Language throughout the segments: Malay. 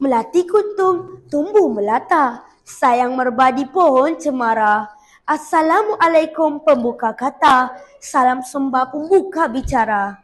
Melati kuntum, tumbuh melata, sayang merbadi pohon cemara. Assalamualaikum pembuka kata, salam sembah pembuka bicara.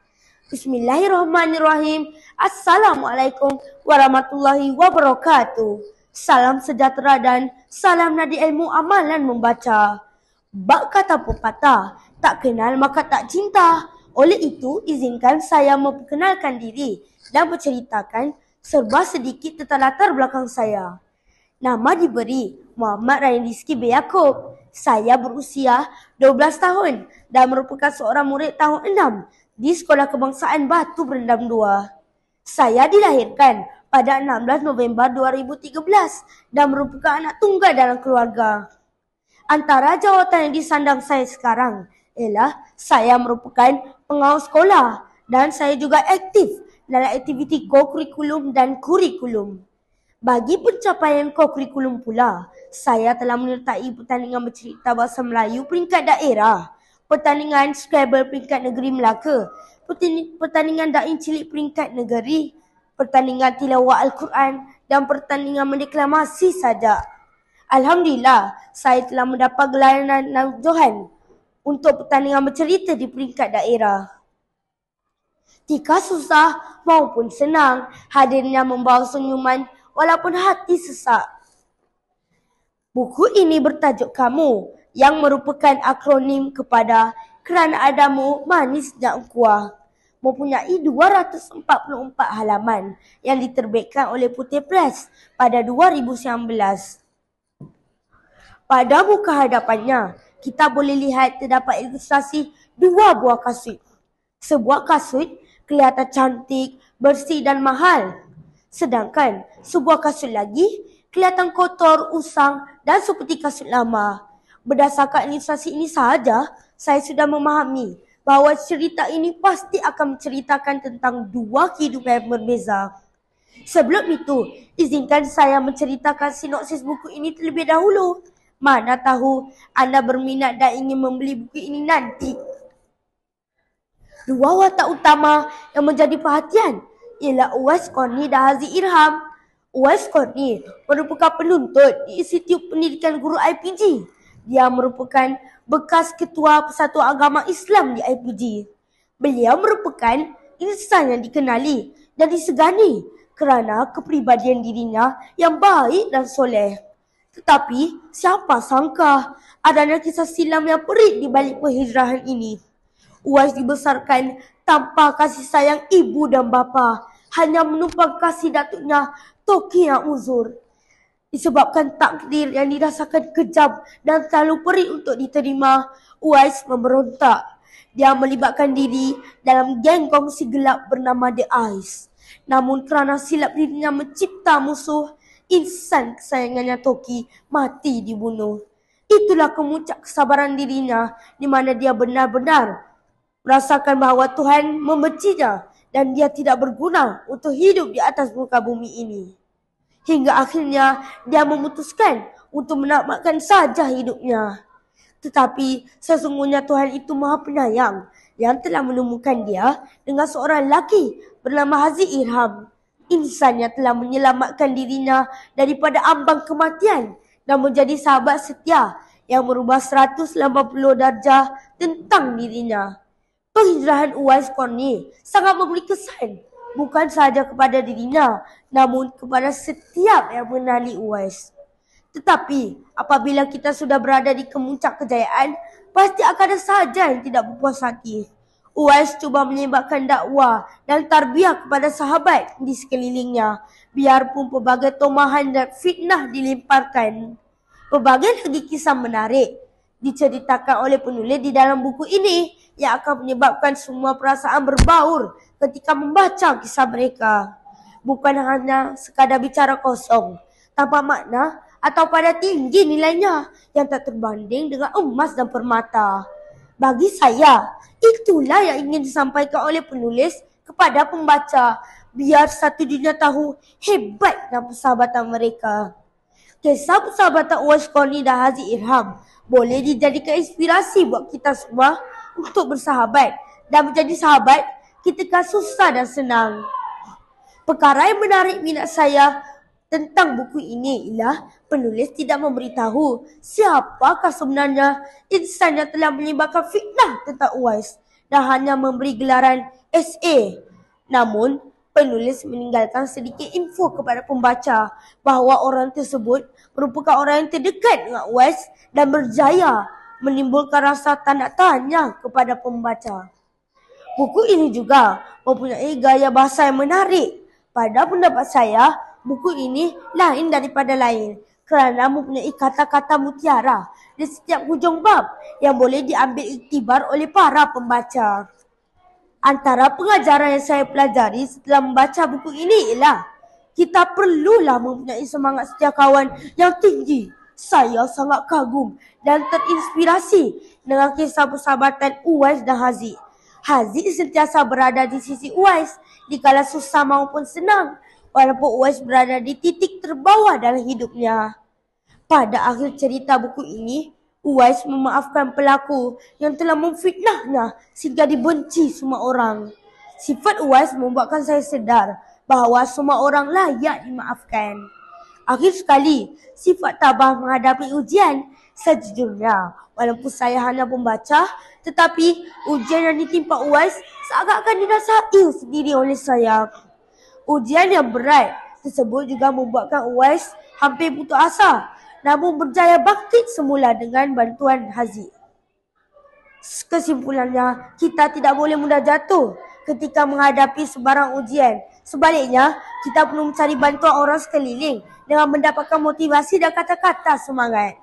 Bismillahirrahmanirrahim. Assalamualaikum warahmatullahi wabarakatuh. Salam sejahtera dan salam nadi ilmu amalan membaca. Bak kata pepatah, tak kenal maka tak cinta. Oleh itu, izinkan saya memperkenalkan diri dan berceritakan serba sedikit tentang latar belakang saya. Nama diberi Muhammad Ryan Rizky B. Yaakob. Saya berusia 12 tahun dan merupakan seorang murid tahun 6 di Sekolah Kebangsaan Batu Berendam 2. Saya dilahirkan pada 16 November 2013 dan merupakan anak tunggal dalam keluarga. Antara jawatan yang disandang saya sekarang ialah saya merupakan pengawal sekolah dan saya juga aktif dalam aktiviti ko-kurikulum dan kurikulum. Bagi pencapaian ko-kurikulum pula, saya telah menyertai pertandingan bercerita bahasa Melayu peringkat daerah, pertandingan Scrabble peringkat negeri Melaka, pertandingan dain cilik peringkat negeri, pertandingan tilawah Al-Quran dan pertandingan mendeklamasi sajak. Alhamdulillah, saya telah mendapat gelaran Johan untuk pertandingan bercerita di peringkat daerah. Jika susah maupun senang, hadirnya membawa senyuman walaupun hati sesak. Buku ini bertajuk Kamu, yang merupakan akronim kepada Kerana Adamu Manis dan Kuah. Mempunyai 244 halaman yang diterbitkan oleh Putih Press pada 2019. Pada muka hadapannya, kita boleh lihat terdapat ilustrasi 2 buah kasut. Sebuah kasut kelihatan cantik, bersih dan mahal. Sedangkan sebuah kasut lagi kelihatan kotor, usang dan seperti kasut lama. Berdasarkan ilustrasi ini sahaja, saya sudah memahami bahawa cerita ini pasti akan menceritakan tentang 2 kehidupan yang berbeza. Sebelum itu, izinkan saya menceritakan sinopsis buku ini terlebih dahulu. Mana tahu anda berminat dan ingin membeli buku ini nanti. 2 watak utama yang menjadi perhatian ialah Uwais Qarni dan Haziq Irham. Uwais Qarni merupakan penuntut di Institut Pendidikan Guru IPG. Dia merupakan bekas Ketua Persatuan Agama Islam di IPG. Beliau merupakan insan yang dikenali dan disegani kerana kepribadian dirinya yang baik dan soleh. Tetapi siapa sangka adanya kisah silam yang perit di balik perhijrahan ini. Uwais dibesarkan tanpa kasih sayang ibu dan bapa, hanya menumpang kasih datuknya Toki yang uzur. Disebabkan takdir yang dirasakan kejam dan terlalu perit untuk diterima, Uwais memberontak. Dia melibatkan diri dalam geng kongsi gelap bernama The Ice. Namun kerana silap dirinya mencipta musuh, insan kesayangannya Toki mati dibunuh. Itulah kemuncak kesabaran dirinya, di mana dia benar-benar merasakan bahawa Tuhan membencinya dan dia tidak berguna untuk hidup di atas muka bumi ini. Hingga akhirnya dia memutuskan untuk menamatkan saja hidupnya. Tetapi sesungguhnya Tuhan itu Maha Penyayang yang telah menemukan dia dengan seorang lelaki bernama Haziq Irham. Insan yang telah menyelamatkan dirinya daripada ambang kematian dan menjadi sahabat setia yang merubah 180 darjah tentang dirinya. Penghijrahan Uwais Qarni sangat memberi kesan bukan sahaja kepada dirinya, namun kepada setiap yang mengenali Uwais. Tetapi apabila kita sudah berada di kemuncak kejayaan, pasti akan ada sahaja yang tidak berpuas hati. Uwais cuba menyebarkan dakwah dan tarbiyah kepada sahabat di sekelilingnya, biarpun pelbagai tomahan dan fitnah dilemparkan. Pelbagai lagi kisah menarik diceritakan oleh penulis di dalam buku ini yang akan menyebabkan semua perasaan berbaur ketika membaca kisah mereka. Bukan hanya sekadar bicara kosong, tanpa makna atau pada tinggi nilainya yang tak terbanding dengan emas dan permata. Bagi saya, itulah yang ingin disampaikan oleh penulis kepada pembaca, biar satu dunia tahu hebat dan persahabatan mereka. Kisah persahabatan Uwais Qarni dan Haziq Irham boleh dijadikan inspirasi buat kita semua untuk bersahabat dan menjadi sahabat ketika susah dan senang. Perkara yang menarik minat saya Tentang buku ini ialah penulis tidak memberitahu siapakah sebenarnya insan yang telah menyebarkan fitnah tentang Uwais dan hanya memberi gelaran SA. Namun, penulis meninggalkan sedikit info kepada pembaca bahawa orang tersebut merupakan orang yang terdekat dengan Uwais dan berjaya menimbulkan rasa tanda tanya kepada pembaca. Buku ini juga mempunyai gaya bahasa yang menarik. Pada pendapat saya, buku ini lain daripada lain kerana mempunyai kata-kata mutiara di setiap hujung bab yang boleh diambil iktibar oleh para pembaca. Antara pengajaran yang saya pelajari setelah membaca buku ini ialah kita perlulah mempunyai semangat setia kawan yang tinggi. Saya sangat kagum dan terinspirasi dengan kisah persahabatan Uwais dan Haziq. Haziq sentiasa berada di sisi Uwais dikala susah maupun senang, walaupun Uwais berada di titik terbawah dalam hidupnya. Pada akhir cerita buku ini, Uwais memaafkan pelaku yang telah memfitnahnya sehingga dibenci semua orang. Sifat Uwais membuatkan saya sedar bahawa semua orang layak dimaafkan. Akhir sekali, sifat tabah menghadapi ujian. Sejujurnya, walaupun saya hanya pembaca, tetapi ujian yang ditimpa Uwais seakan-akan dirasai sendiri oleh saya. Ujian yang berat tersebut juga membuatkan Uwais hampir putus asa, namun berjaya bangkit semula dengan bantuan Haziq. Kesimpulannya, kita tidak boleh mudah jatuh ketika menghadapi sebarang ujian. Sebaliknya, kita perlu mencari bantuan orang sekeliling dengan mendapatkan motivasi dan kata-kata semangat.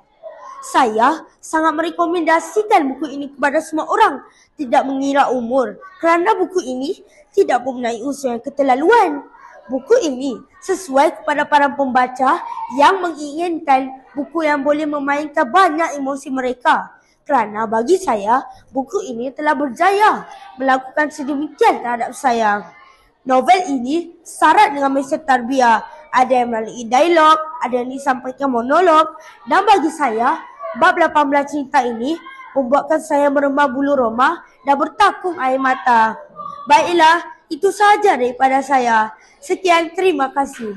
Saya sangat merekomendasikan buku ini kepada semua orang, tidak mengira umur, kerana buku ini tidak mempunyai unsur yang keterlaluan. Buku ini sesuai kepada para pembaca yang menginginkan buku yang boleh memainkan banyak emosi mereka. Kerana bagi saya, buku ini telah berjaya melakukan sedemikian terhadap saya. Novel ini syarat dengan mesej tarbiyah. Ada yang melalui dialog, ada yang disampaikan monolog. Dan bagi saya, bab 18 cerita ini membuatkan saya meremah bulu roma dan bertakung air mata. Baiklah, itu sahaja daripada saya. Sekian, terima kasih.